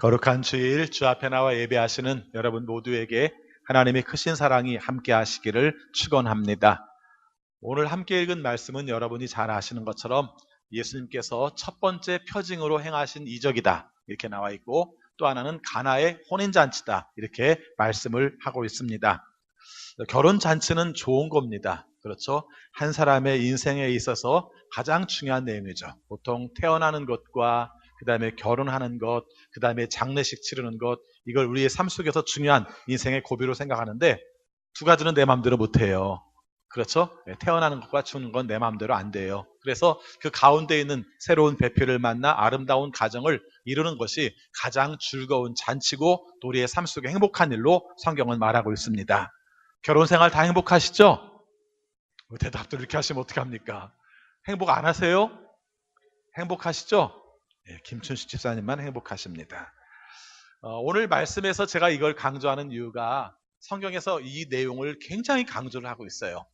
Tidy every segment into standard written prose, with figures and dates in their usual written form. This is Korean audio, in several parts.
거룩한 주일 주 앞에 나와 예배하시는 여러분 모두에게 하나님의 크신 사랑이 함께 하시기를 축원합니다. 오늘 함께 읽은 말씀은 여러분이 잘 아시는 것처럼 예수님께서 첫 번째 표징으로 행하신 이적이다 이렇게 나와 있고, 또 하나는 가나의 혼인잔치다 이렇게 말씀을 하고 있습니다. 결혼잔치는 좋은 겁니다. 그렇죠? 한 사람의 인생에 있어서 가장 중요한 내용이죠. 보통 태어나는 것과 그 다음에 결혼하는 것, 그 다음에 장례식 치르는 것, 이걸 우리의 삶 속에서 중요한 인생의 고비로 생각하는데, 두 가지는 내 마음대로 못해요. 그렇죠? 태어나는 것과 죽는 건 내 마음대로 안 돼요. 그래서 그 가운데 있는 새로운 배필을 만나 아름다운 가정을 이루는 것이 가장 즐거운 잔치고 또 우리의 삶 속에 행복한 일로 성경은 말하고 있습니다. 결혼 생활 다 행복하시죠? 대답도 이렇게 하시면 어떡합니까? 행복 안 하세요? 행복하시죠? 김춘식 집사님만 행복하십니다. 오늘 말씀에서 제가 이걸 강조하는 이유가 성경에서 이 내용을 굉장히 강조를 하고 있어요.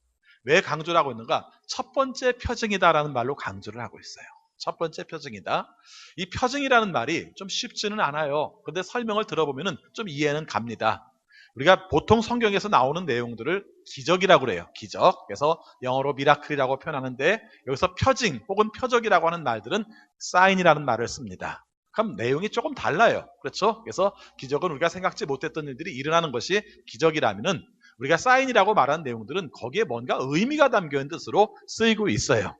왜 강조를 하고 있는가? 첫 번째 표징이다라는 말로 강조를 하고 있어요. 첫 번째 표징이다. 이 표징이라는 말이 좀 쉽지는 않아요. 그런데 설명을 들어보면 좀 이해는 갑니다. 우리가 보통 성경에서 나오는 내용들을 기적이라고 그래요. 기적. 그래서 영어로 미라클이라고 표현하는데, 여기서 표징 혹은 표적이라고 하는 말들은 사인이라는 말을 씁니다. 그럼 내용이 조금 달라요. 그렇죠? 그래서 기적은 우리가 생각지 못했던 일들이 일어나는 것이 기적이라면은, 우리가 사인이라고 말하는 내용들은 거기에 뭔가 의미가 담겨있는 뜻으로 쓰이고 있어요.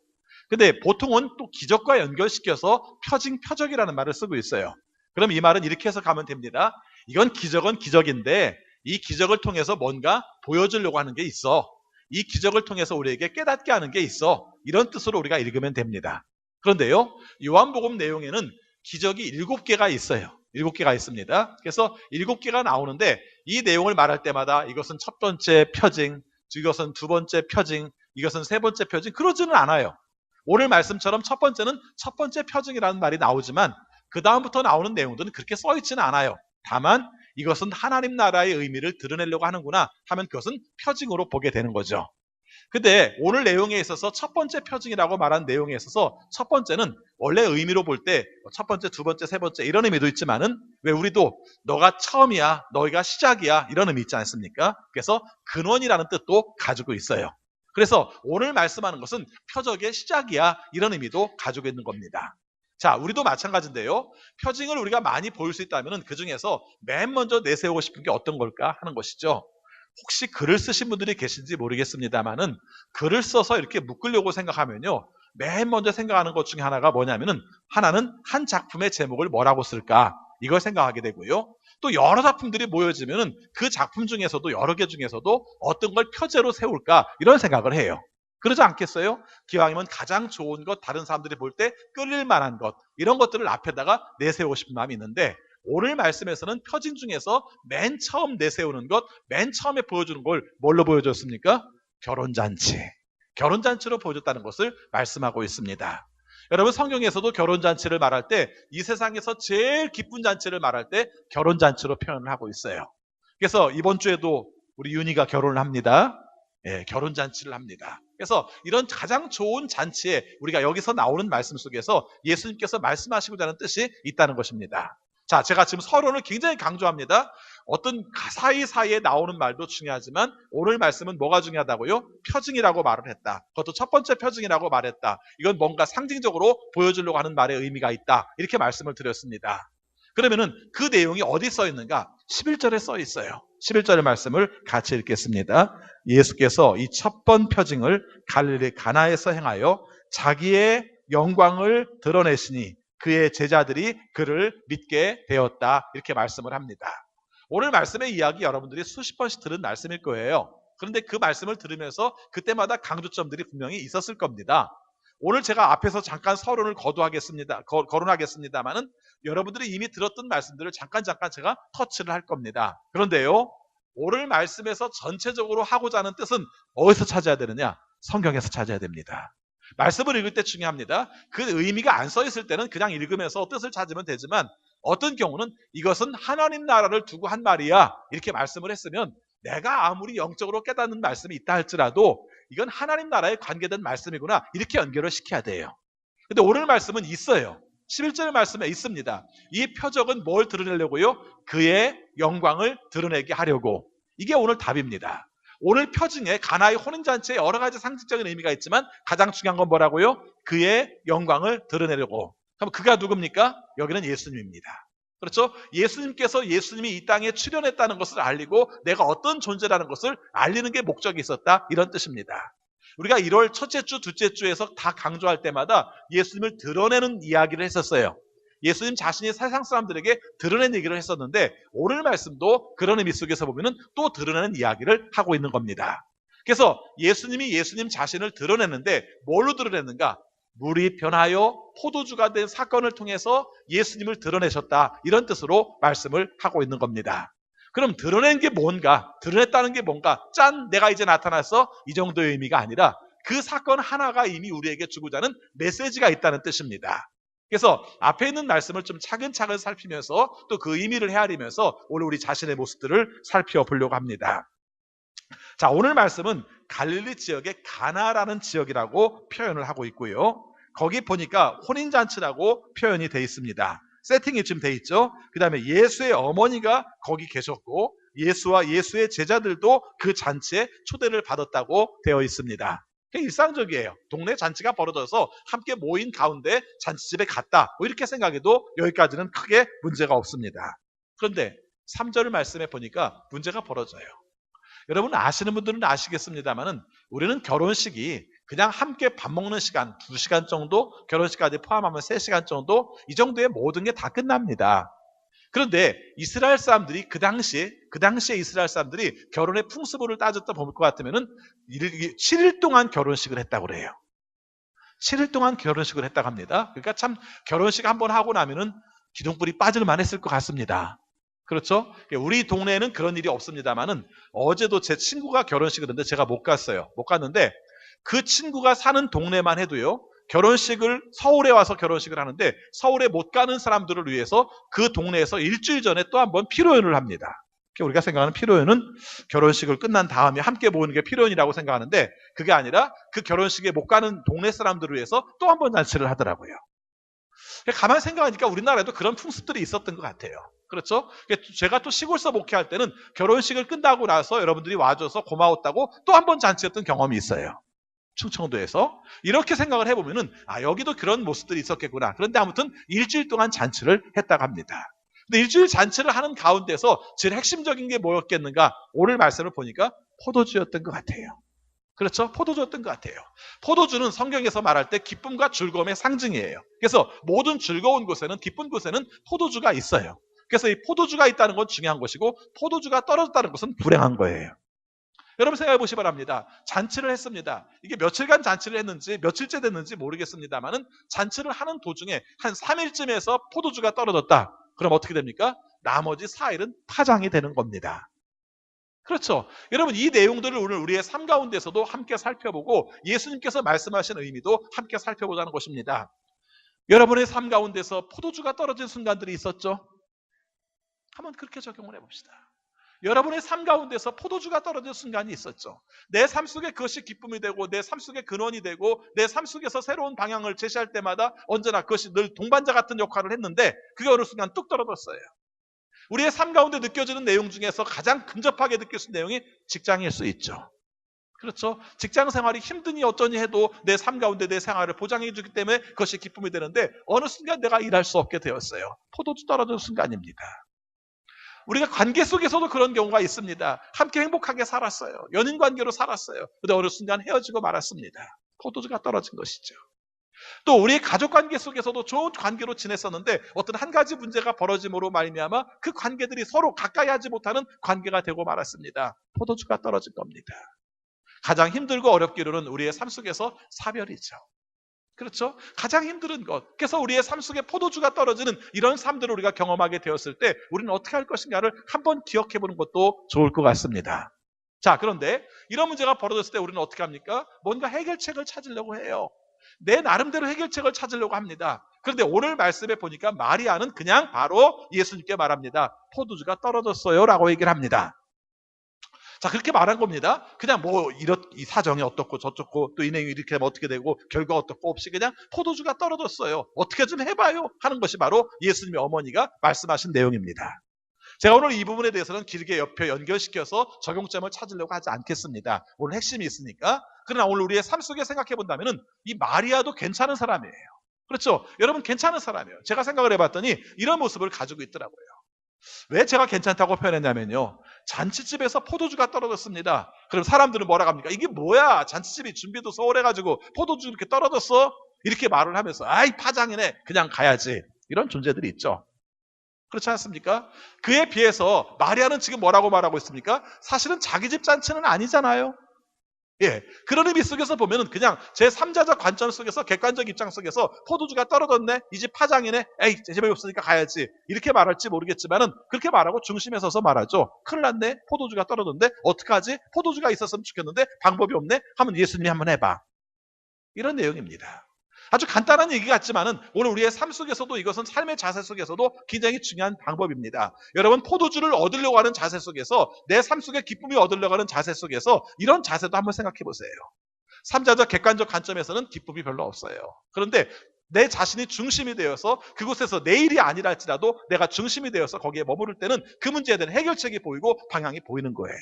근데 보통은 또 기적과 연결시켜서 표징, 표적이라는 말을 쓰고 있어요. 그럼 이 말은 이렇게 해서 가면 됩니다. 이건 기적은 기적인데 이 기적을 통해서 뭔가 보여주려고 하는 게 있어. 이 기적을 통해서 우리에게 깨닫게 하는 게 있어. 이런 뜻으로 우리가 읽으면 됩니다. 그런데요, 요한복음 내용에는 기적이 7개가 있어요. 7개가 있습니다. 그래서 7개가 나오는데 이 내용을 말할 때마다 이것은 첫 번째 표징, 이것은 두 번째 표징, 이것은 세 번째 표징, 그러지는 않아요. 오늘 말씀처럼 첫 번째는 첫 번째 표징이라는 말이 나오지만 그 다음부터 나오는 내용들은 그렇게 써있지는 않아요. 다만 이것은 하나님 나라의 의미를 드러내려고 하는구나 하면 그것은 표징으로 보게 되는 거죠. 근데 오늘 내용에 있어서 첫 번째 표징이라고 말한 내용에 있어서 첫 번째는 원래 의미로 볼 때 첫 번째, 두 번째, 세 번째 이런 의미도 있지만은, 왜 우리도 너가 처음이야, 너희가 시작이야 이런 의미 있지 않습니까? 그래서 근원이라는 뜻도 가지고 있어요. 그래서 오늘 말씀하는 것은 표적의 시작이야 이런 의미도 가지고 있는 겁니다. 자, 우리도 마찬가지인데요. 표징을 우리가 많이 볼 수 있다면 그 중에서 맨 먼저 내세우고 싶은 게 어떤 걸까 하는 것이죠. 혹시 글을 쓰신 분들이 계신지 모르겠습니다만은, 글을 써서 이렇게 묶으려고 생각하면요, 맨 먼저 생각하는 것 중에 하나가 뭐냐면은, 하나는 한 작품의 제목을 뭐라고 쓸까 이걸 생각하게 되고요, 또 여러 작품들이 모여지면은 그 작품 중에서도 여러 개 중에서도 어떤 걸 표제로 세울까 이런 생각을 해요. 그러지 않겠어요? 기왕이면 가장 좋은 것, 다른 사람들이 볼 때 끌릴 만한 것, 이런 것들을 앞에다가 내세우고 싶은 마음이 있는데, 오늘 말씀에서는 표징 중에서 맨 처음 내세우는 것, 맨 처음에 보여주는 걸 뭘로 보여줬습니까? 결혼잔치. 결혼잔치로 보여줬다는 것을 말씀하고 있습니다. 여러분, 성경에서도 결혼잔치를 말할 때 이 세상에서 제일 기쁜 잔치를 말할 때 결혼잔치로 표현을 하고 있어요. 그래서 이번 주에도 우리 윤희가 결혼을 합니다. 결혼잔치를 합니다. 그래서 이런 가장 좋은 잔치에 우리가 여기서 나오는 말씀 속에서 예수님께서 말씀하시고자 하는 뜻이 있다는 것입니다. 자, 제가 지금 서론을 굉장히 강조합니다. 어떤 사이사이에 나오는 말도 중요하지만 오늘 말씀은 뭐가 중요하다고요? 표징이라고 말을 했다. 그것도 첫 번째 표징이라고 말했다. 이건 뭔가 상징적으로 보여주려고 하는 말의 의미가 있다. 이렇게 말씀을 드렸습니다. 그러면은 그 내용이 어디 써 있는가? 11절에 써 있어요. 11절의 말씀을 같이 읽겠습니다. 예수께서 이 첫 번 표징을 갈릴리 가나에서 행하여 자기의 영광을 드러내시니 그의 제자들이 그를 믿게 되었다. 이렇게 말씀을 합니다. 오늘 말씀의 이야기 여러분들이 수십 번씩 들은 말씀일 거예요. 그런데 그 말씀을 들으면서 그때마다 강조점들이 분명히 있었을 겁니다. 오늘 제가 앞에서 잠깐 서론을 거론하겠습니다만은 여러분들이 이미 들었던 말씀들을 잠깐 제가 터치를 할 겁니다. 그런데요, 오늘 말씀에서 전체적으로 하고자 하는 뜻은 어디서 찾아야 되느냐? 성경에서 찾아야 됩니다. 말씀을 읽을 때 중요합니다. 그 의미가 안 써 있을 때는 그냥 읽으면서 뜻을 찾으면 되지만, 어떤 경우는 이것은 하나님 나라를 두고 한 말이야 이렇게 말씀을 했으면, 내가 아무리 영적으로 깨닫는 말씀이 있다 할지라도 이건 하나님 나라에 관계된 말씀이구나 이렇게 연결을 시켜야 돼요. 근데 오늘 말씀은 있어요. 11절 말씀에 있습니다. 이 표적은 뭘 드러내려고요? 그의 영광을 드러내게 하려고. 이게 오늘 답입니다. 오늘 표징에 가나의 혼인잔치에 여러 가지 상징적인 의미가 있지만 가장 중요한 건 뭐라고요? 그의 영광을 드러내려고. 그럼 그가 누굽니까? 여기는 예수님입니다. 그렇죠? 예수님께서 예수님이 이 땅에 출현했다는 것을 알리고 내가 어떤 존재라는 것을 알리는 게 목적이 있었다. 이런 뜻입니다. 우리가 1월 첫째 주, 둘째 주에서 다 강조할 때마다 예수님을 드러내는 이야기를 했었어요. 예수님 자신이 세상 사람들에게 드러낸 얘기를 했었는데 오늘 말씀도 그런 의미 속에서 보면은 또 드러내는 이야기를 하고 있는 겁니다. 그래서 예수님이 예수님 자신을 드러내는데 뭘로 드러냈는가? 물이 변하여 포도주가 된 사건을 통해서 예수님을 드러내셨다. 이런 뜻으로 말씀을 하고 있는 겁니다. 그럼 드러낸 게 뭔가? 드러냈다는 게 뭔가? 짠! 내가 이제 나타났어? 이 정도의 의미가 아니라 그 사건 하나가 이미 우리에게 주고자 하는 메시지가 있다는 뜻입니다. 그래서 앞에 있는 말씀을 좀 차근차근 살피면서 또 그 의미를 헤아리면서 오늘 우리 자신의 모습들을 살펴보려고 합니다. 자, 오늘 말씀은 갈릴리 지역의 가나라는 지역이라고 표현을 하고 있고요. 거기 보니까 혼인잔치라고 표현이 되어 있습니다. 세팅이 좀 되어 있죠. 그 다음에 예수의 어머니가 거기 계셨고 예수와 예수의 제자들도 그 잔치에 초대를 받았다고 되어 있습니다. 일상적이에요. 동네 잔치가 벌어져서 함께 모인 가운데 잔치집에 갔다. 뭐 이렇게 생각해도 여기까지는 크게 문제가 없습니다. 그런데 3절 말씀에 보니까 문제가 벌어져요. 여러분 아시는 분들은 아시겠습니다만은 우리는 결혼식이 그냥 함께 밥 먹는 시간 2시간 정도, 결혼식까지 포함하면 3시간 정도, 이 정도의 모든 게 다 끝납니다. 그런데 이스라엘 사람들이 그 당시에 이스라엘 사람들이 결혼의 풍습을 따졌다 볼 것 같으면은 7일 동안 결혼식을 했다고 그래요. 7일 동안 결혼식을 했다고 합니다. 그러니까 참 결혼식 한번 하고 나면은 기둥불이 빠질 만했을 것 같습니다. 그렇죠? 우리 동네에는 그런 일이 없습니다만은 어제도 제 친구가 결혼식을 했는데 제가 못 갔어요. 못 갔는데 그 친구가 사는 동네만 해도요. 결혼식을 서울에 와서 결혼식을 하는데 서울에 못 가는 사람들을 위해서 그 동네에서 일주일 전에 또 한번 피로연을 합니다. 우리가 생각하는 피로연은 결혼식을 끝난 다음에 함께 모이는 게 피로연이라고 생각하는데 그게 아니라 그 결혼식에 못 가는 동네 사람들을 위해서 또 한 번 잔치를 하더라고요. 가만히 생각하니까 우리나라에도 그런 풍습들이 있었던 것 같아요. 그렇죠? 제가 또 시골서 목회할 때는 결혼식을 끝나고 나서 여러분들이 와줘서 고마웠다고 또 한 번 잔치했던 경험이 있어요. 충청도에서. 이렇게 생각을 해보면은 여기도 그런 모습들이 있었겠구나. 그런데 아무튼 일주일 동안 잔치를 했다고 합니다. 근데 일주일 잔치를 하는 가운데서 제일 핵심적인 게 뭐였겠는가? 오늘 말씀을 보니까 포도주였던 것 같아요. 그렇죠? 포도주였던 것 같아요. 포도주는 성경에서 말할 때 기쁨과 즐거움의 상징이에요. 그래서 모든 즐거운 곳에는, 기쁜 곳에는 포도주가 있어요. 그래서 이 포도주가 있다는 건 중요한 것이고 포도주가 떨어졌다는 것은 불행한 거예요. 여러분 생각해 보시기 바랍니다. 잔치를 했습니다. 이게 며칠간 잔치를 했는지 며칠째 됐는지 모르겠습니다만은 잔치를 하는 도중에 한 3일쯤에서 포도주가 떨어졌다. 그럼 어떻게 됩니까? 나머지 4일은 파장이 되는 겁니다. 그렇죠. 여러분 이 내용들을 오늘 우리의 삶 가운데서도 함께 살펴보고 예수님께서 말씀하신 의미도 함께 살펴보자는 것입니다. 여러분의 삶 가운데서 포도주가 떨어진 순간들이 있었죠? 한번 그렇게 적용을 해봅시다. 여러분의 삶 가운데서 포도주가 떨어진 순간이 있었죠. 내 삶 속에 그것이 기쁨이 되고 내 삶 속에 근원이 되고 내 삶 속에서 새로운 방향을 제시할 때마다 언제나 그것이 늘 동반자 같은 역할을 했는데 그게 어느 순간 뚝 떨어졌어요. 우리의 삶 가운데 느껴지는 내용 중에서 가장 근접하게 느낄 수 있는 내용이 직장일 수 있죠. 그렇죠? 직장 생활이 힘드니 어쩌니 해도 내 삶 가운데 내 생활을 보장해 주기 때문에 그것이 기쁨이 되는데 어느 순간 내가 일할 수 없게 되었어요. 포도주 떨어진 순간입니다. 우리가 관계 속에서도 그런 경우가 있습니다. 함께 행복하게 살았어요. 연인 관계로 살았어요. 그런데 어느 순간 헤어지고 말았습니다. 포도주가 떨어진 것이죠. 또 우리의 가족 관계 속에서도 좋은 관계로 지냈었는데 어떤 한 가지 문제가 벌어짐으로 말미암아 그 관계들이 서로 가까이 하지 못하는 관계가 되고 말았습니다. 포도주가 떨어진 겁니다. 가장 힘들고 어렵기로는 우리의 삶 속에서 사별이죠. 그렇죠? 가장 힘든 것. 그래서 우리의 삶 속에 포도주가 떨어지는 이런 삶들을 우리가 경험하게 되었을 때 우리는 어떻게 할 것인가를 한번 기억해 보는 것도 좋을 것 같습니다. 자, 그런데 이런 문제가 벌어졌을 때 우리는 어떻게 합니까? 뭔가 해결책을 찾으려고 해요. 내 나름대로 해결책을 찾으려고 합니다. 그런데 오늘 말씀에 보니까 마리아는 그냥 바로 예수님께 말합니다. 포도주가 떨어졌어요 라고 얘기를 합니다. 자, 그렇게 말한 겁니다. 그냥 뭐 이 사정이 어떻고 저쩌고 또 이 내용이 이렇게 하면 어떻게 되고 결과 어떻고 없이 그냥 포도주가 떨어졌어요. 어떻게 좀 해봐요 하는 것이 바로 예수님의 어머니가 말씀하신 내용입니다. 제가 오늘 이 부분에 대해서는 길게 옆에 연결시켜서 적용점을 찾으려고 하지 않겠습니다. 오늘 핵심이 있으니까. 그러나 오늘 우리의 삶 속에 생각해 본다면 이 마리아도 괜찮은 사람이에요. 그렇죠? 여러분 괜찮은 사람이에요. 제가 생각을 해봤더니 이런 모습을 가지고 있더라고요. 왜 제가 괜찮다고 표현했냐면요. 잔치집에서 포도주가 떨어졌습니다. 그럼 사람들은 뭐라고 합니까? 이게 뭐야? 잔치집이 준비도 소홀해가지고 포도주 이렇게 떨어졌어? 이렇게 말을 하면서 아이 파장이네. 그냥 가야지. 이런 존재들이 있죠. 그렇지 않습니까? 그에 비해서 마리아는 지금 뭐라고 말하고 있습니까? 사실은 자기 집 잔치는 아니잖아요. 예. 그런 의미 속에서 보면은 그냥 제 3자적 관점 속에서 객관적 입장 속에서 포도주가 떨어졌네. 이 집 파장이네. 에이, 제 집에 없으니까 가야지. 이렇게 말할지 모르겠지만은 그렇게 말하고 중심에 서서 말하죠. 큰일 났네. 포도주가 떨어졌는데 어떡하지? 포도주가 있었으면 좋겠는데 방법이 없네. 하면 예수님이 한번 해봐. 이런 내용입니다. 아주 간단한 얘기 같지만은 오늘 우리의 삶 속에서도 이것은 삶의 자세 속에서도 굉장히 중요한 방법입니다. 여러분 포도주를 얻으려고 하는 자세 속에서 내 삶 속에 기쁨이 얻으려고 하는 자세 속에서 이런 자세도 한번 생각해 보세요. 3자적 객관적 관점에서는 기쁨이 별로 없어요. 그런데 내 자신이 중심이 되어서 그곳에서 내 일이 아니라 할지라도 내가 중심이 되어서 거기에 머무를 때는 그 문제에 대한 해결책이 보이고 방향이 보이는 거예요.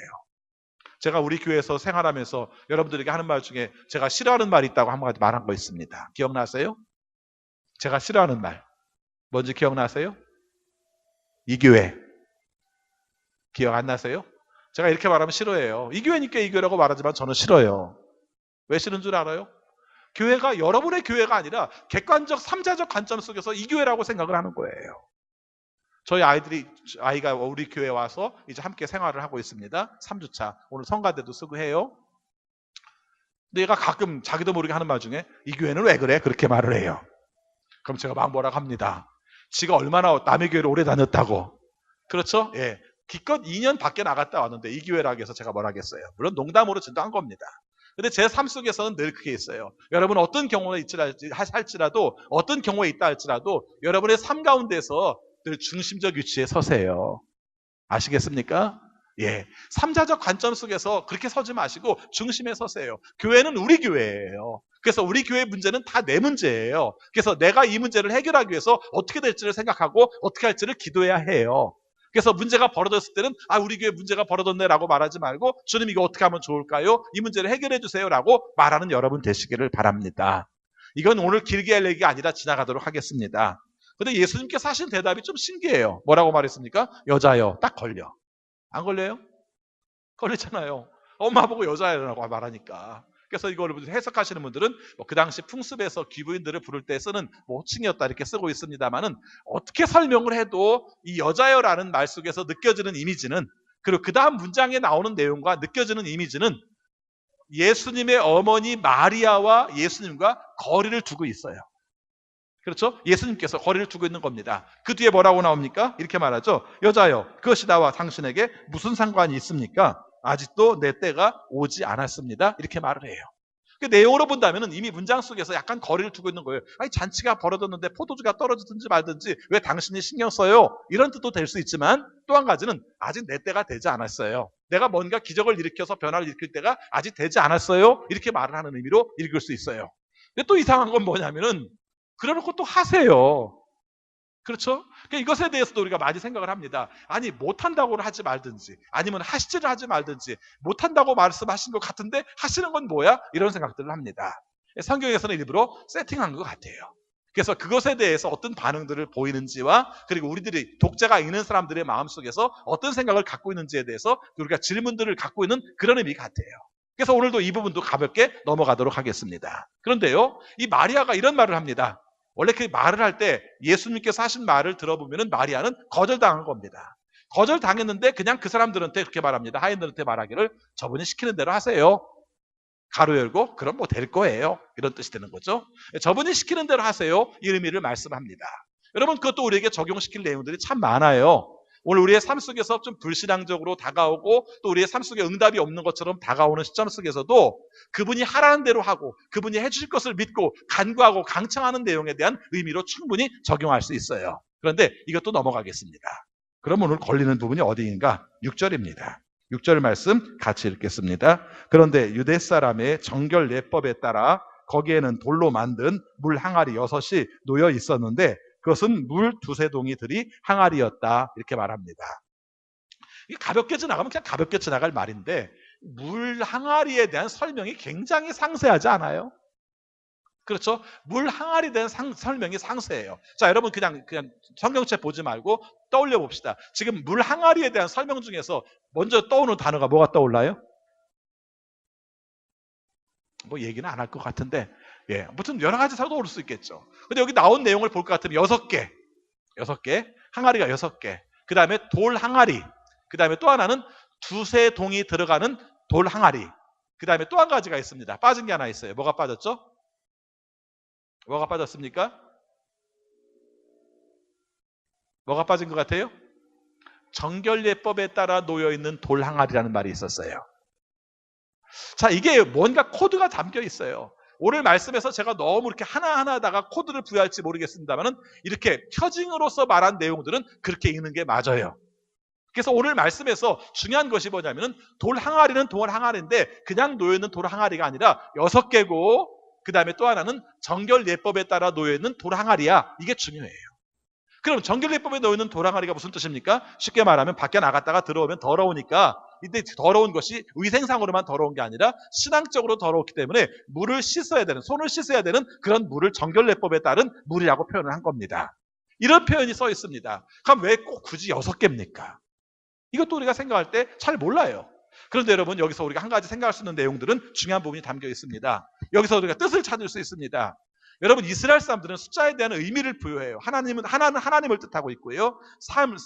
제가 우리 교회에서 생활하면서 여러분들에게 하는 말 중에 제가 싫어하는 말이 있다고 한 가지 말한 거 있습니다. 기억나세요? 제가 싫어하는 말. 뭔지 기억나세요? 이 교회. 기억 안 나세요? 제가 이렇게 말하면 싫어해요. 이 교회니까 이 교회라고 말하지만 저는 싫어요. 왜 싫은 줄 알아요? 교회가 여러분의 교회가 아니라 객관적 3자적 관점 속에서 이 교회라고 생각을 하는 거예요. 저희 아이가 우리 교회에 와서 이제 함께 생활을 하고 있습니다. 3주차. 오늘 성가대도 쓰고 해요. 근데 얘가 가끔 자기도 모르게 하는 말 중에 이 교회는 왜 그래? 그렇게 말을 해요. 그럼 제가 막 뭐라고 합니다. 지가 얼마나 남의 교회를 오래 다녔다고. 그렇죠? 예. 기껏 2년 밖에 나갔다 왔는데 이 교회라고 해서 제가 뭘 하겠어요. 물론 농담으로 진도한 겁니다. 근데 제 삶 속에서는 늘 그게 있어요. 여러분 어떤 경우에 할지라도 어떤 경우에 있다 할지라도 여러분의 삶 가운데서 늘 중심적 위치에 서세요. 아시겠습니까? 예. 3자적 관점 속에서 그렇게 서지 마시고 중심에 서세요. 교회는 우리 교회예요. 그래서 우리 교회의 문제는 다 내 문제예요. 그래서 내가 이 문제를 해결하기 위해서 어떻게 될지를 생각하고 어떻게 할지를 기도해야 해요. 그래서 문제가 벌어졌을 때는 우리 교회 문제가 벌어졌네라고 말하지 말고 주님 이거 어떻게 하면 좋을까요? 이 문제를 해결해 주세요라고 말하는 여러분 되시기를 바랍니다. 이건 오늘 길게 할 얘기가 아니라 지나가도록 하겠습니다. 근데 예수님께서 하신 대답이 좀 신기해요. 뭐라고 말했습니까? 여자여. 딱 걸려. 안 걸려요? 걸리잖아요. 엄마 보고 여자애라고 말하니까. 그래서 이걸 해석하시는 분들은 그 당시 풍습에서 귀부인들을 부를 때 쓰는 호칭이었다 이렇게 쓰고 있습니다만은 어떻게 설명을 해도 이 여자여라는 말 속에서 느껴지는 이미지는 그리고 그 다음 문장에 나오는 내용과 느껴지는 이미지는 예수님의 어머니 마리아와 예수님과 거리를 두고 있어요. 그렇죠? 예수님께서 거리를 두고 있는 겁니다. 그 뒤에 뭐라고 나옵니까? 이렇게 말하죠. 여자여, 그것이 나와 당신에게 무슨 상관이 있습니까? 아직도 내 때가 오지 않았습니다. 이렇게 말을 해요. 그 내용으로 본다면 이미 문장 속에서 약간 거리를 두고 있는 거예요. 잔치가 벌어졌는데 포도주가 떨어지든지 말든지 왜 당신이 신경 써요? 이런 뜻도 될 수 있지만 또 한 가지는 아직 내 때가 되지 않았어요. 내가 뭔가 기적을 일으켜서 변화를 일으킬 때가 아직 되지 않았어요. 이렇게 말을 하는 의미로 읽을 수 있어요. 근데 또 이상한 건 뭐냐면은 그래놓고 또 하세요. 그렇죠? 그러니까 이것에 대해서도 우리가 많이 생각을 합니다. 아니 못한다고는 하지 말든지 아니면 하시지를 하지 말든지 못한다고 말씀하신 것 같은데 하시는 건 뭐야? 이런 생각들을 합니다. 성경에서는 일부러 세팅한 것 같아요. 그래서 그것에 대해서 어떤 반응들을 보이는지와 그리고 우리들이 독자가 있는 사람들의 마음속에서 어떤 생각을 갖고 있는지에 대해서 우리가 질문들을 갖고 있는 그런 의미 같아요. 그래서 오늘도 이 부분도 가볍게 넘어가도록 하겠습니다. 그런데요, 이 마리아가 이런 말을 합니다. 원래 그 말을 할 때 예수님께서 하신 말을 들어보면 마리아는 거절당한 겁니다. 거절당했는데 그냥 그 사람들한테 그렇게 말합니다. 하인들한테 말하기를 저분이 시키는 대로 하세요. 가로 열고 그럼 뭐 될 거예요. 이런 뜻이 되는 거죠. 저분이 시키는 대로 하세요. 이 의미를 말씀합니다. 여러분 그것도 우리에게 적용시킬 내용들이 참 많아요. 오늘 우리의 삶 속에서 좀 불신앙적으로 다가오고 또 우리의 삶 속에 응답이 없는 것처럼 다가오는 시점 속에서도 그분이 하라는 대로 하고 그분이 해주실 것을 믿고 간구하고 강청하는 내용에 대한 의미로 충분히 적용할 수 있어요. 그런데 이것도 넘어가겠습니다. 그럼 오늘 걸리는 부분이 어디인가? 6절입니다. 6절 말씀 같이 읽겠습니다. 그런데 유대 사람의 정결 예법에 따라 거기에는 돌로 만든 물 항아리 6이 놓여 있었는데 그것은 물 두세 동이들이 항아리였다. 이렇게 말합니다. 가볍게 지나가면 그냥 가볍게 지나갈 말인데 물 항아리에 대한 설명이 굉장히 상세하지 않아요? 그렇죠? 물 항아리에 대한 설명이 상세해요. 자, 여러분 그냥 성경책 보지 말고 떠올려 봅시다. 지금 물 항아리에 대한 설명 중에서 먼저 떠오르는 단어가 뭐가 떠올라요? 뭐 얘기는 안 할 것 같은데, 예, 아무튼 여러 가지 떠오를 수 있겠죠. 근데 여기 나온 내용을 볼 것 같으면 6개, 항아리가 6개. 그 다음에 돌 항아리. 그 다음에 또 하나는 두세 동이 들어가는 돌 항아리. 그 다음에 또 한 가지가 있습니다. 빠진 게 하나 있어요. 뭐가 빠졌죠? 뭐가 빠졌습니까? 뭐가 빠진 것 같아요? 정결예법에 따라 놓여있는 돌 항아리라는 말이 있었어요. 자, 이게 뭔가 코드가 담겨 있어요. 오늘 말씀에서 제가 너무 이렇게 하나하나다가 코드를 부여할지 모르겠습니다만 이렇게 표징으로서 말한 내용들은 그렇게 읽는 게 맞아요. 그래서 오늘 말씀에서 중요한 것이 뭐냐면 돌 항아리는 돌 항아리인데 그냥 놓여있는 돌 항아리가 아니라 6개고 그 다음에 또 하나는 정결예법에 따라 놓여있는 돌 항아리야. 이게 중요해요. 그럼 정결예법에 놓여있는 돌 항아리가 무슨 뜻입니까? 쉽게 말하면 밖에 나갔다가 들어오면 더러우니까 이때 더러운 것이 위생상으로만 더러운 게 아니라 신앙적으로 더러웠기 때문에 물을 씻어야 되는, 손을 씻어야 되는 그런 물을 정결예법에 따른 물이라고 표현을 한 겁니다. 이런 표현이 써 있습니다. 그럼 왜 꼭 굳이 6개입니까? 이것도 우리가 생각할 때 잘 몰라요. 그런데 여러분 여기서 우리가 한 가지 생각할 수 있는 내용들은 중요한 부분이 담겨 있습니다. 여기서 우리가 뜻을 찾을 수 있습니다. 여러분 이스라엘 사람들은 숫자에 대한 의미를 부여해요. 하나님은 하나님을 뜻하고 있고요.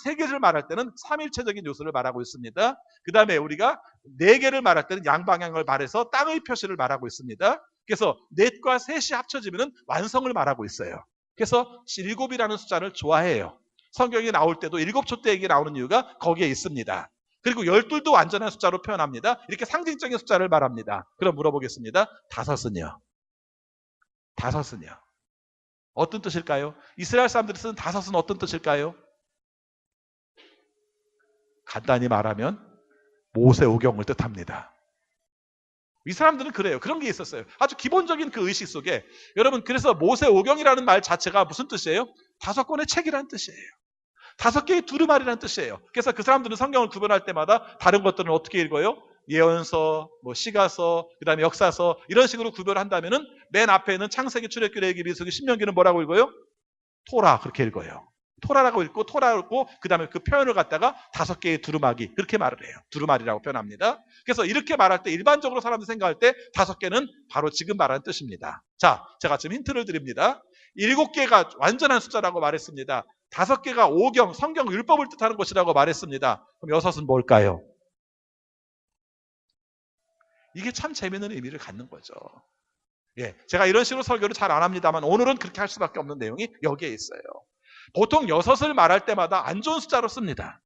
세 개를 말할 때는 삼일체적인 요소를 말하고 있습니다. 그 다음에 우리가 4개를 말할 때는 양방향을 말해서 땅의 표시를 말하고 있습니다. 그래서 넷과 셋이 합쳐지면 완성을 말하고 있어요. 그래서 7이라는 숫자를 좋아해요. 성경이 나올 때도 7촛대 얘기 나오는 이유가 거기에 있습니다. 그리고 12도 완전한 숫자로 표현합니다. 이렇게 상징적인 숫자를 말합니다. 그럼 물어보겠습니다. 5은요? 5은요? 어떤 뜻일까요? 이스라엘 사람들이 쓰는 5은 어떤 뜻일까요? 간단히 말하면 모세오경을 뜻합니다. 이 사람들은 그래요. 그런 게 있었어요. 아주 기본적인 그 의식 속에 여러분 그래서 모세오경이라는 말 자체가 무슨 뜻이에요? 5권의 책이라는 뜻이에요. 5개의 두루마리라는 뜻이에요. 그래서 그 사람들은 성경을 구별할 때마다 다른 것들은 어떻게 읽어요? 예언서, 시가서, 그 다음에 역사서 이런 식으로 구별을 한다면은 맨 앞에 있는 창세기, 출애굽기, 레위기, 민수기, 신명기는 뭐라고 읽어요? 토라 그렇게 읽어요. 토라라고 읽고 토라라고 읽고 그 다음에 그 표현을 갖다가 5개의 두루마기 그렇게 말을 해요. 두루마리라고 표현합니다. 그래서 이렇게 말할 때 일반적으로 사람들이 생각할 때 5개는 바로 지금 말하는 뜻입니다. 자, 제가 지금 힌트를 드립니다. 7개가 완전한 숫자라고 말했습니다. 5개가 오경, 성경 율법을 뜻하는 것이라고 말했습니다. 그럼 6은 뭘까요? 이게 참 재미있는 의미를 갖는 거죠. 예, 제가 이런 식으로 설교를 잘 안 합니다만 오늘은 그렇게 할 수밖에 없는 내용이 여기에 있어요. 보통 6을 말할 때마다 안 좋은 숫자로 씁니다.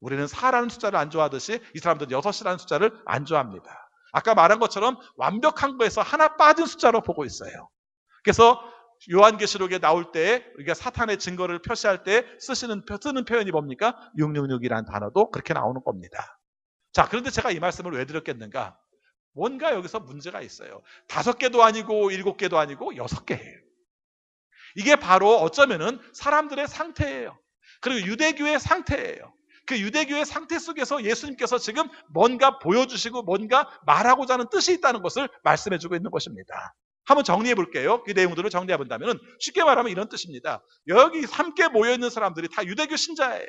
우리는 4라는 숫자를 안 좋아하듯이 이 사람들은 6이라는 숫자를 안 좋아합니다. 아까 말한 것처럼 완벽한 거에서 하나 빠진 숫자로 보고 있어요. 그래서 요한계시록에 나올 때 우리가 사탄의 증거를 표시할 때 쓰는 표현이 뭡니까? 666이라는 단어도 그렇게 나오는 겁니다. 자, 그런데 제가 이 말씀을 왜 드렸겠는가? 뭔가 여기서 문제가 있어요. 5개도 아니고 7개도 아니고 6개예요. 이게 바로 어쩌면은 사람들의 상태예요. 그리고 유대교의 상태예요. 그 유대교의 상태 속에서 예수님께서 지금 뭔가 보여주시고 뭔가 말하고자 하는 뜻이 있다는 것을 말씀해주고 있는 것입니다. 한번 정리해 볼게요. 그 내용들을 정리해 본다면 쉽게 말하면 이런 뜻입니다. 여기 함께 모여있는 사람들이 다 유대교 신자예요.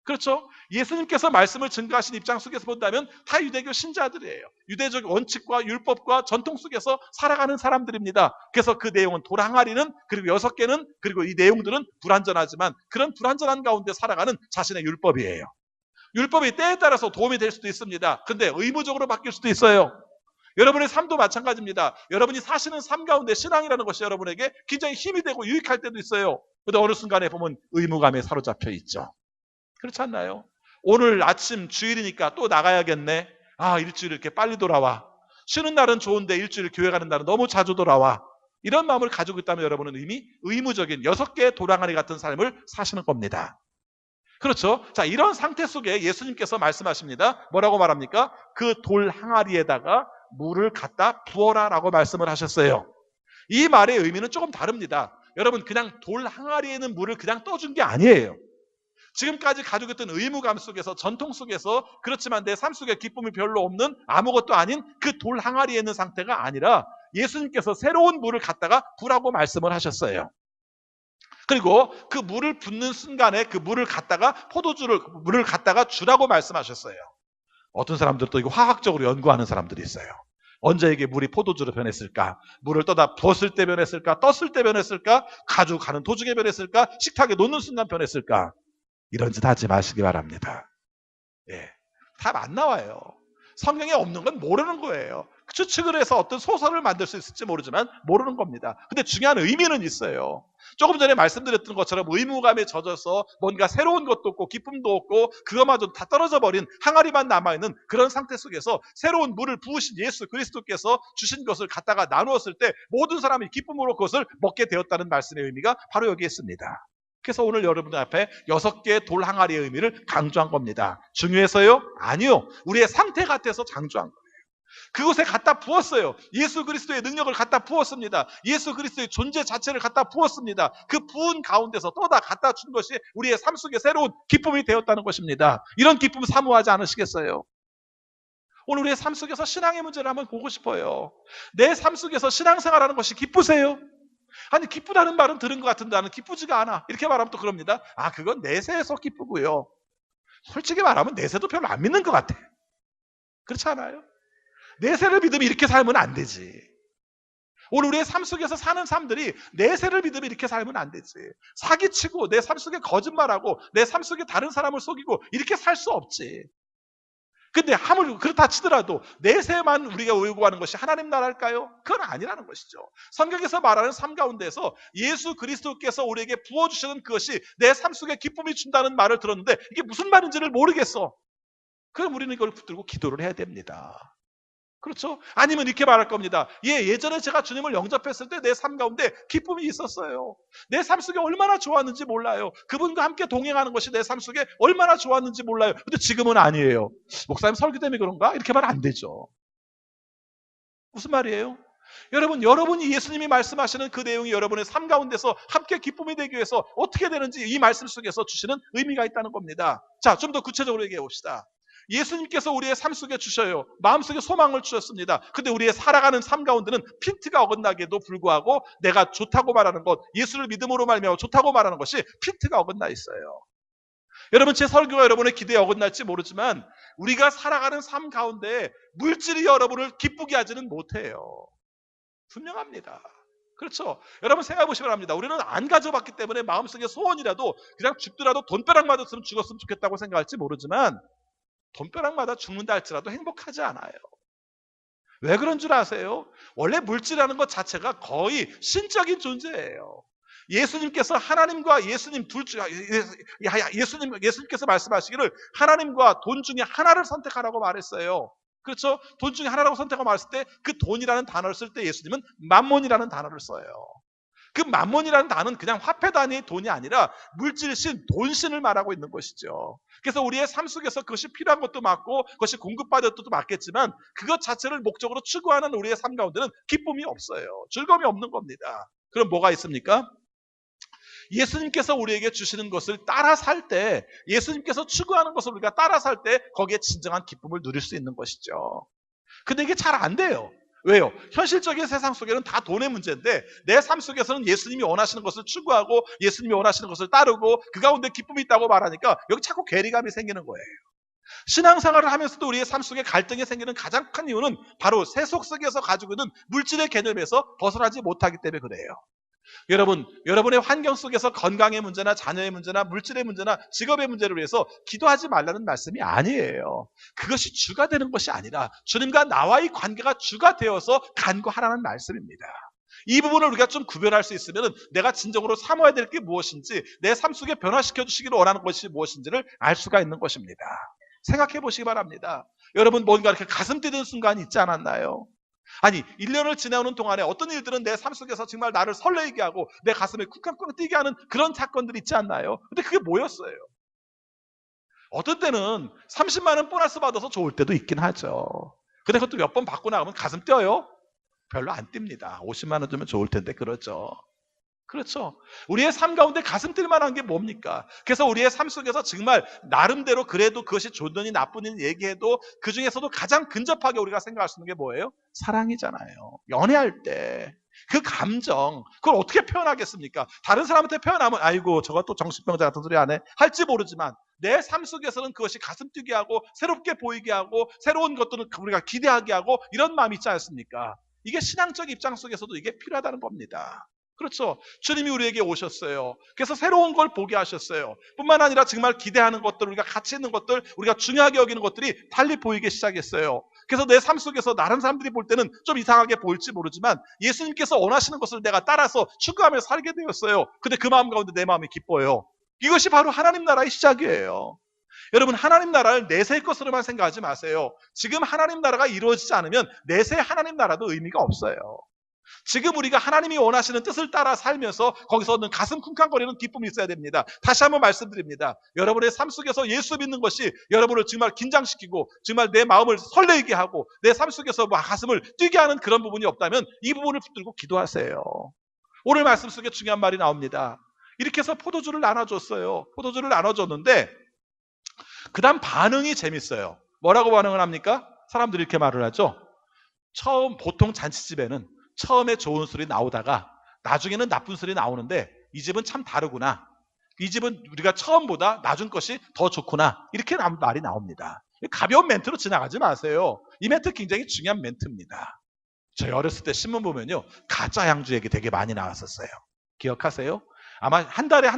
그렇죠? 예수님께서 말씀을 증거하신 입장 속에서 본다면 다 유대교 신자들이에요. 유대적 원칙과 율법과 전통 속에서 살아가는 사람들입니다. 그래서 그 내용은 돌 항아리는 그리고 6개는 그리고 이 내용들은 불완전하지만 그런 불완전한 가운데 살아가는 자신의 율법이에요. 율법이 때에 따라서 도움이 될 수도 있습니다. 근데 의무적으로 바뀔 수도 있어요. 여러분의 삶도 마찬가지입니다. 여러분이 사시는 삶 가운데 신앙이라는 것이 여러분에게 굉장히 힘이 되고 유익할 때도 있어요. 그런데 어느 순간에 보면 의무감에 사로잡혀 있죠. 그렇지 않나요? 오늘 아침 주일이니까 또 나가야겠네. 아, 일주일 이렇게 빨리 돌아와. 쉬는 날은 좋은데 일주일 교회 가는 날은 너무 자주 돌아와. 이런 마음을 가지고 있다면 여러분은 이미 의무적인 6개의 돌아가니 같은 삶을 사시는 겁니다. 그렇죠. 자, 이런 상태 속에 예수님께서 말씀하십니다. 뭐라고 말합니까? 그 돌 항아리에다가 물을 갖다 부어라 라고 말씀을 하셨어요. 이 말의 의미는 조금 다릅니다. 여러분, 그냥 돌 항아리에 있는 물을 그냥 떠준 게 아니에요. 지금까지 가지고 있던 의무감 속에서, 전통 속에서, 그렇지만 내 삶 속에 기쁨이 별로 없는 아무것도 아닌 그 돌 항아리에 있는 상태가 아니라 예수님께서 새로운 물을 갖다가 부라고 말씀을 하셨어요. 그리고 그 물을 붓는 순간에 그 물을 갖다가 물을 갖다가 주라고 말씀하셨어요. 어떤 사람들은 또 이거 화학적으로 연구하는 사람들이 있어요. 언제 이게 물이 포도주로 변했을까? 물을 떠다 부었을 때 변했을까? 떴을 때 변했을까? 가지고 가는 도중에 변했을까? 식탁에 놓는 순간 변했을까? 이런 짓 하지 마시기 바랍니다. 예, 답 안 나와요. 성경에 없는 건 모르는 거예요. 추측을 해서 어떤 소설을 만들 수 있을지 모르지만 모르는 겁니다. 근데 중요한 의미는 있어요. 조금 전에 말씀드렸던 것처럼 의무감에 젖어서 뭔가 새로운 것도 없고 기쁨도 없고 그것마저 다 떨어져 버린 항아리만 남아있는 그런 상태 속에서 새로운 물을 부으신 예수 그리스도께서 주신 것을 갖다가 나누었을 때 모든 사람이 기쁨으로 그것을 먹게 되었다는 말씀의 의미가 바로 여기에 있습니다. 그래서 오늘 여러분들 앞에 6개의 돌 항아리의 의미를 강조한 겁니다. 중요해서요? 아니요. 우리의 상태 같아서 강조한 거예요. 그곳에 갖다 부었어요. 예수 그리스도의 능력을 갖다 부었습니다. 예수 그리스도의 존재 자체를 갖다 부었습니다. 그 부은 가운데서 또 다 갖다 준 것이 우리의 삶 속에 새로운 기쁨이 되었다는 것입니다. 이런 기쁨 사모하지 않으시겠어요? 오늘 우리의 삶 속에서 신앙의 문제를 한번 보고 싶어요. 내 삶 속에서 신앙생활하는 것이 기쁘세요? 아니, 기쁘다는 말은 들은 것 같은데 나는 기쁘지가 않아. 이렇게 말하면 또 그럽니다. 아, 그건 내세에서 기쁘고요. 솔직히 말하면 내세도 별로 안 믿는 것 같아. 그렇지 않아요? 내세를 믿으면 이렇게 살면 안 되지. 오늘 우리의 삶 속에서 사는 삶들이 내세를 믿으면 이렇게 살면 안 되지. 사기치고 내 삶 속에 거짓말하고 내 삶 속에 다른 사람을 속이고 이렇게 살 수 없지. 근데 하물 그렇다 치더라도 내세만 우리가 요구하는 것이 하나님 나라일까요? 그건 아니라는 것이죠. 성경에서 말하는 삶 가운데서 예수 그리스도께서 우리에게 부어주시는 그것이 내 삶 속에 기쁨이 준다는 말을 들었는데 이게 무슨 말인지를 모르겠어. 그럼 우리는 이걸 붙들고 기도를 해야 됩니다. 그렇죠? 아니면 이렇게 말할 겁니다. 예전에 제가 주님을 영접했을 때 내 삶 가운데 기쁨이 있었어요. 내 삶 속에 얼마나 좋았는지 몰라요. 그분과 함께 동행하는 것이 내 삶 속에 얼마나 좋았는지 몰라요. 근데 지금은 아니에요. 목사님 설교 때문에 그런가? 이렇게 말은 안 되죠. 무슨 말이에요? 여러분이 예수님이 말씀하시는 그 내용이 여러분의 삶 가운데서 함께 기쁨이 되기 위해서 어떻게 되는지 이 말씀 속에서 주시는 의미가 있다는 겁니다. 자, 좀 더 구체적으로 얘기해 봅시다. 예수님께서 우리의 삶 속에 주셔요. 마음속에 소망을 주셨습니다. 근데 우리의 살아가는 삶 가운데는 핀트가 어긋나게도 불구하고 내가 좋다고 말하는 것, 예수를 믿음으로 말미암아 좋다고 말하는 것이 핀트가 어긋나 있어요. 여러분, 제 설교가 여러분의 기대에 어긋날지 모르지만 우리가 살아가는 삶 가운데 물질이 여러분을 기쁘게 하지는 못해요. 분명합니다. 그렇죠? 여러분 생각해 보시기 바랍니다. 우리는 안 가져봤기 때문에 마음속에 소원이라도 그냥 죽더라도 돈벼락 맞았으면 죽었으면 좋겠다고 생각할지 모르지만 돈벼락 맞아 죽는다 할지라도 행복하지 않아요. 왜 그런 줄 아세요? 원래 물질이라는 것 자체가 거의 신적인 존재예요. 예수님께서 하나님과 예수님 예수님께서 말씀하시기를 하나님과 돈 중에 하나를 선택하라고 말했어요. 그렇죠? 돈 중에 하나라고 선택하고 말했을 때 그 돈이라는 단어를 쓸 때 예수님은 맘몬이라는 단어를 써요. 그 맘몬이라는 단어는 그냥 화폐 단위의 돈이 아니라 물질신, 돈신을 말하고 있는 것이죠. 그래서 우리의 삶 속에서 그것이 필요한 것도 맞고 그것이 공급받을 것도 맞겠지만 그것 자체를 목적으로 추구하는 우리의 삶 가운데는 기쁨이 없어요. 즐거움이 없는 겁니다. 그럼 뭐가 있습니까? 예수님께서 우리에게 주시는 것을 따라 살 때, 예수님께서 추구하는 것을 우리가 따라 살 때 거기에 진정한 기쁨을 누릴 수 있는 것이죠. 근데 이게 잘 안 돼요. 왜요? 현실적인 세상 속에는 다 돈의 문제인데 내 삶 속에서는 예수님이 원하시는 것을 추구하고 예수님이 원하시는 것을 따르고 그 가운데 기쁨이 있다고 말하니까 여기 자꾸 괴리감이 생기는 거예요. 신앙생활을 하면서도 우리의 삶 속에 갈등이 생기는 가장 큰 이유는 바로 세속 속에서 가지고 있는 물질의 개념에서 벗어나지 못하기 때문에 그래요. 여러분의 환경 속에서 건강의 문제나 자녀의 문제나 물질의 문제나 직업의 문제를 위해서 기도하지 말라는 말씀이 아니에요. 그것이 주가 되는 것이 아니라 주님과 나와의 관계가 주가 되어서 간구하라는 말씀입니다. 이 부분을 우리가 좀 구별할 수 있으면 내가 진정으로 삼아야 될 게 무엇인지 내 삶 속에 변화시켜 주시기를 원하는 것이 무엇인지를 알 수가 있는 것입니다. 생각해 보시기 바랍니다. 여러분 뭔가 이렇게 가슴 뛰는 순간이 있지 않았나요? 아니 1년을 지나오는 동안에 어떤 일들은 내 삶 속에서 정말 나를 설레게 하고 내 가슴에 쿵쾅쿵 뛰게 하는 그런 사건들이 있지 않나요? 근데 그게 뭐였어요? 어떤 때는 30만 원 보너스 받아서 좋을 때도 있긴 하죠. 근데 그것도 몇 번 받고 나가면 가슴 뛰어요? 별로 안 뜁니다. 50만 원 주면 좋을 텐데. 그렇죠. 그렇죠. 우리의 삶 가운데 가슴 뛸 만한 게 뭡니까? 그래서 우리의 삶 속에서 정말 나름대로 그래도 그것이 좋으니 나쁘니 얘기해도 그 중에서도 가장 근접하게 우리가 생각할 수 있는 게 뭐예요? 사랑이잖아요. 연애할 때. 그 감정, 그걸 어떻게 표현하겠습니까? 다른 사람한테 표현하면, 아이고, 저거 또 정신병자 같은 소리 안 해. 할지 모르지만, 내 삶 속에서는 그것이 가슴 뛰게 하고, 새롭게 보이게 하고, 새로운 것들을 우리가 기대하게 하고, 이런 마음이 있지 않습니까? 이게 신앙적 입장 속에서도 이게 필요하다는 겁니다. 그렇죠. 주님이 우리에게 오셨어요. 그래서 새로운 걸 보게 하셨어요. 뿐만 아니라 정말 기대하는 것들, 우리가 가치 있는 것들, 우리가 중요하게 여기는 것들이 달리 보이기 시작했어요. 그래서 내 삶 속에서 다른 사람들이 볼 때는 좀 이상하게 보일지 모르지만 예수님께서 원하시는 것을 내가 따라서 추구하며 살게 되었어요. 근데 그 마음 가운데 내 마음이 기뻐요. 이것이 바로 하나님 나라의 시작이에요. 여러분, 하나님 나라를 내세의 것으로만 생각하지 마세요. 지금 하나님 나라가 이루어지지 않으면 내세 하나님 나라도 의미가 없어요. 지금 우리가 하나님이 원하시는 뜻을 따라 살면서 거기서는 가슴 쿵쾅거리는 기쁨이 있어야 됩니다. 다시 한번 말씀드립니다. 여러분의 삶 속에서 예수 믿는 것이 여러분을 정말 긴장시키고 정말 내 마음을 설레게 하고 내 삶 속에서 가슴을 뛰게 하는 그런 부분이 없다면 이 부분을 붙들고 기도하세요. 오늘 말씀 속에 중요한 말이 나옵니다. 이렇게 해서 포도주를 나눠줬어요. 포도주를 나눠줬는데 그 다음 반응이 재밌어요. 뭐라고 반응을 합니까? 사람들이 이렇게 말을 하죠. 처음 보통 잔치집에는 처음에 좋은 술이 나오다가 나중에는 나쁜 술이 나오는데 이 집은 참 다르구나. 이 집은 우리가 처음보다 나중 것이 더 좋구나. 이렇게 말이 나옵니다. 가벼운 멘트로 지나가지 마세요. 이 멘트 굉장히 중요한 멘트입니다. 저희 어렸을 때 신문 보면요. 가짜 양주 얘기 되게 많이 나왔었어요. 기억하세요? 아마 한 달에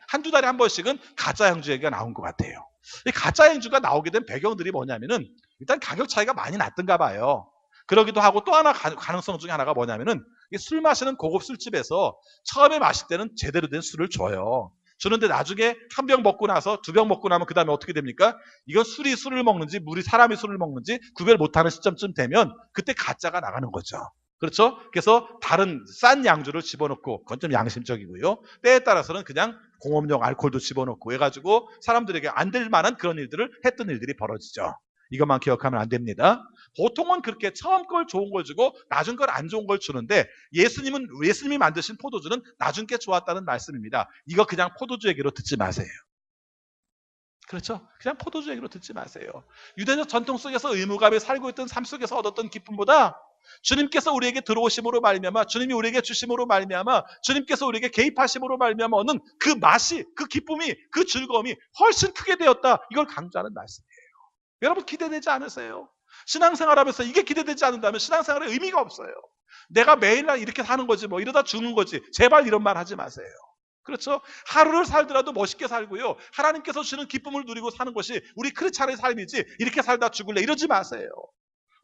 한두 달에 한 번씩은 가짜 양주 얘기가 나온 것 같아요. 이 가짜 양주가 나오게 된 배경들이 뭐냐면은 일단 가격 차이가 많이 났던가 봐요. 그러기도 하고 또 하나 가능성 중에 하나가 뭐냐면은 술 마시는 고급 술집에서 처음에 마실 때는 제대로 된 술을 줘요. 주는데 나중에 한 병 먹고 나서 두 병 먹고 나면 그 다음에 어떻게 됩니까? 이건 술이 술을 먹는지 물이 사람이 술을 먹는지 구별 못하는 시점쯤 되면 그때 가짜가 나가는 거죠. 그렇죠? 그래서 다른 싼 양주를 집어넣고 그건 좀 양심적이고요. 때에 따라서는 그냥 공업용 알코올도 집어넣고 해가지고 사람들에게 안 될 만한 그런 일들을 했던 일들이 벌어지죠. 이것만 기억하면 안 됩니다. 보통은 그렇게 처음 걸 좋은 걸 주고 나중 걸 안 좋은 걸 주는데 예수님이 만드신 포도주는 나중 게 좋았다는 말씀입니다. 이거 그냥 포도주 얘기로 듣지 마세요. 그렇죠? 그냥 포도주 얘기로 듣지 마세요. 유대적 전통 속에서 의무감에 살고 있던 삶 속에서 얻었던 기쁨보다 주님께서 우리에게 들어오심으로 말미암아 주님이 우리에게 주심으로 말미암아 주님께서 우리에게 개입하심으로 말미암아 얻는 그 맛이 그 기쁨이 그 즐거움이 훨씬 크게 되었다. 이걸 강조하는 말씀이에요. 여러분 기대되지 않으세요? 신앙생활하면서 이게 기대되지 않는다면 신앙생활에 의미가 없어요. 내가 매일날 이렇게 사는 거지 뭐 이러다 죽는 거지. 제발 이런 말 하지 마세요. 그렇죠? 하루를 살더라도 멋있게 살고요. 하나님께서 주는 기쁨을 누리고 사는 것이 우리 크리스찬의 삶이지 이렇게 살다 죽을래 이러지 마세요.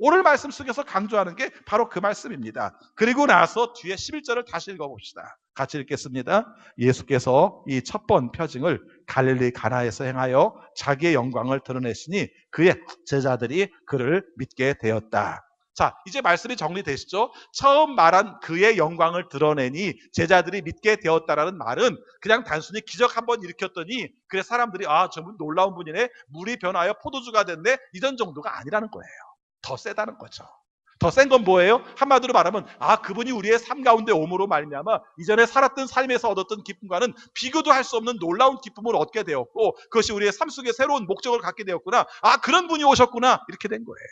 오늘 말씀 속에서 강조하는 게 바로 그 말씀입니다. 그리고 나서 뒤에 11절을 다시 읽어봅시다. 같이 읽겠습니다. 예수께서 이 첫 번 표징을 갈릴리 가나에서 행하여 자기의 영광을 드러내시니 그의 제자들이 그를 믿게 되었다. 자, 이제 말씀이 정리되시죠? 처음 말한 그의 영광을 드러내니 제자들이 믿게 되었다라는 말은 그냥 단순히 기적 한번 일으켰더니 그래 사람들이 저분 놀라운 분이네. 물이 변하여 포도주가 됐네. 이런 정도가 아니라는 거예요. 더 세다는 거죠. 더 센 건 뭐예요? 한마디로 말하면 그분이 우리의 삶 가운데 옴으로 말미암아 이전에 살았던 삶에서 얻었던 기쁨과는 비교도 할 수 없는 놀라운 기쁨을 얻게 되었고 그것이 우리의 삶 속에 새로운 목적을 갖게 되었구나. 그런 분이 오셨구나. 이렇게 된 거예요.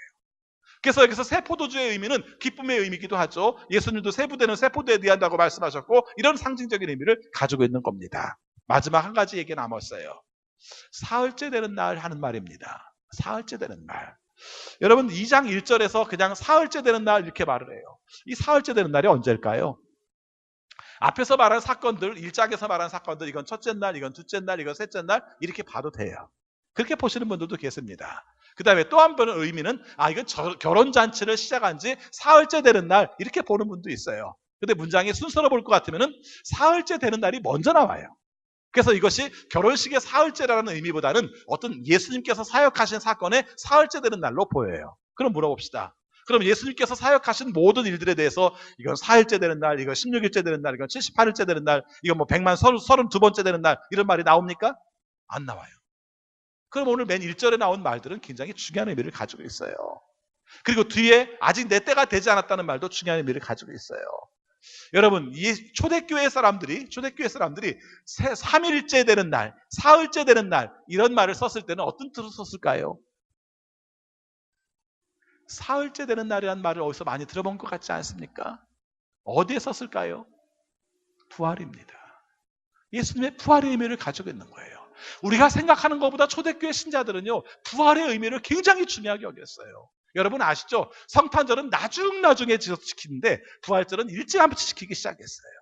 그래서 여기서 새 포도주의 의미는 기쁨의 의미이기도 하죠. 예수님도 새 부대는 새 포도에 대한다고 말씀하셨고 이런 상징적인 의미를 가지고 있는 겁니다. 마지막 한 가지 얘기 남았어요. 사흘째 되는 날 하는 말입니다. 사흘째 되는 날. 여러분 2장 1절에서 그냥 사흘째 되는 날 이렇게 말을 해요. 이 사흘째 되는 날이 언제일까요? 앞에서 말한 사건들, 1장에서 말한 사건들, 이건 첫째 날, 이건 둘째 날, 이건 셋째 날 이렇게 봐도 돼요. 그렇게 보시는 분들도 계십니다. 그 다음에 또 한 번은 의미는 이건 결혼잔치를 시작한 지 사흘째 되는 날 이렇게 보는 분도 있어요. 근데 문장이 순서로 볼 것 같으면 사흘째 되는 날이 먼저 나와요. 그래서 이것이 결혼식의 사흘째라는 의미보다는 어떤 예수님께서 사역하신 사건의 사흘째 되는 날로 보여요. 그럼 물어봅시다. 그럼 예수님께서 사역하신 모든 일들에 대해서 이건 4일째 되는 날, 이건 16일째 되는 날, 이건 78일째 되는 날, 이건 100만 32번째 되는 날 이런 말이 나옵니까? 안 나와요. 그럼 오늘 맨 1절에 나온 말들은 굉장히 중요한 의미를 가지고 있어요. 그리고 뒤에 아직 내 때가 되지 않았다는 말도 중요한 의미를 가지고 있어요. 여러분, 이 초대교회 사람들이 3일째 되는 날, 사흘째 되는 날 이런 말을 썼을 때는 어떤 뜻으로 썼을까요? 사흘째 되는 날이라는 말을 어디서 많이 들어본 것 같지 않습니까? 어디에 썼을까요? 부활입니다. 예수님의 부활의 의미를 가지고 있는 거예요. 우리가 생각하는 것보다 초대교회 신자들은요, 부활의 의미를 굉장히 중요하게 여겼어요. 여러분 아시죠? 성탄절은 나중에 지키는데 부활절은 일찌감치 지키기 시작했어요.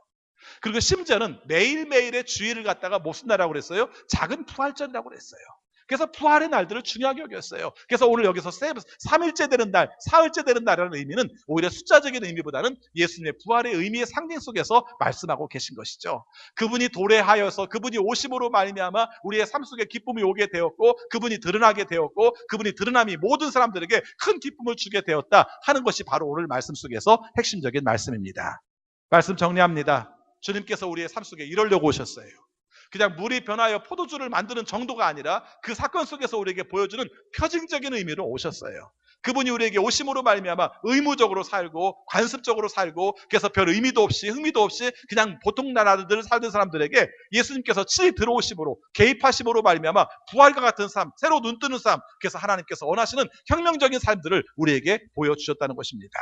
그리고 심지어는 매일매일의 주일을 갖다가 무슨 날이라고 그랬어요? 작은 부활절이라고 그랬어요. 그래서 부활의 날들을 중요하게 여겼어요. 그래서 오늘 여기서 3일째 되는 날, 사흘째 되는 날이라는 의미는 오히려 숫자적인 의미보다는 예수님의 부활의 의미의 상징 속에서 말씀하고 계신 것이죠. 그분이 도래하여서 그분이 오심으로 말미암아 우리의 삶 속에 기쁨이 오게 되었고 그분이 드러나게 되었고 그분이 드러남이 모든 사람들에게 큰 기쁨을 주게 되었다 하는 것이 바로 오늘 말씀 속에서 핵심적인 말씀입니다. 말씀 정리합니다. 주님께서 우리의 삶 속에 이러려고 오셨어요. 그냥 물이 변하여 포도주를 만드는 정도가 아니라 그 사건 속에서 우리에게 보여주는 표징적인 의미로 오셨어요. 그분이 우리에게 오심으로 말미암아 의무적으로 살고 관습적으로 살고 그래서 별 의미도 없이 흥미도 없이 그냥 보통 나라들 살던 사람들에게 예수님께서 친히 들어오심으로 개입하심으로 말미암아 부활과 같은 삶, 새로 눈뜨는 삶, 그래서 하나님께서 원하시는 혁명적인 삶들을 우리에게 보여주셨다는 것입니다.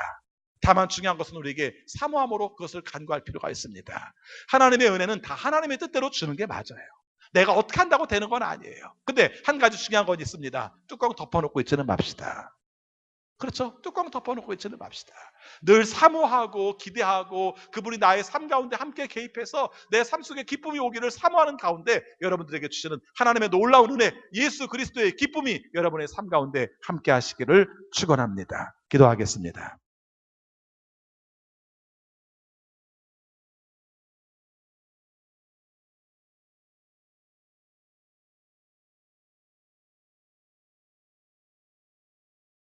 다만 중요한 것은 우리에게 사모함으로 그것을 간구할 필요가 있습니다. 하나님의 은혜는 다 하나님의 뜻대로 주는 게 맞아요. 내가 어떻게 한다고 되는 건 아니에요. 근데 한 가지 중요한 건 있습니다. 뚜껑 덮어놓고 있지는 맙시다. 그렇죠? 뚜껑 덮어놓고 있지는 맙시다. 늘 사모하고 기대하고 그분이 나의 삶 가운데 함께 개입해서 내 삶 속에 기쁨이 오기를 사모하는 가운데 여러분들에게 주시는 하나님의 놀라운 은혜, 예수 그리스도의 기쁨이 여러분의 삶 가운데 함께 하시기를 축원합니다. 기도하겠습니다.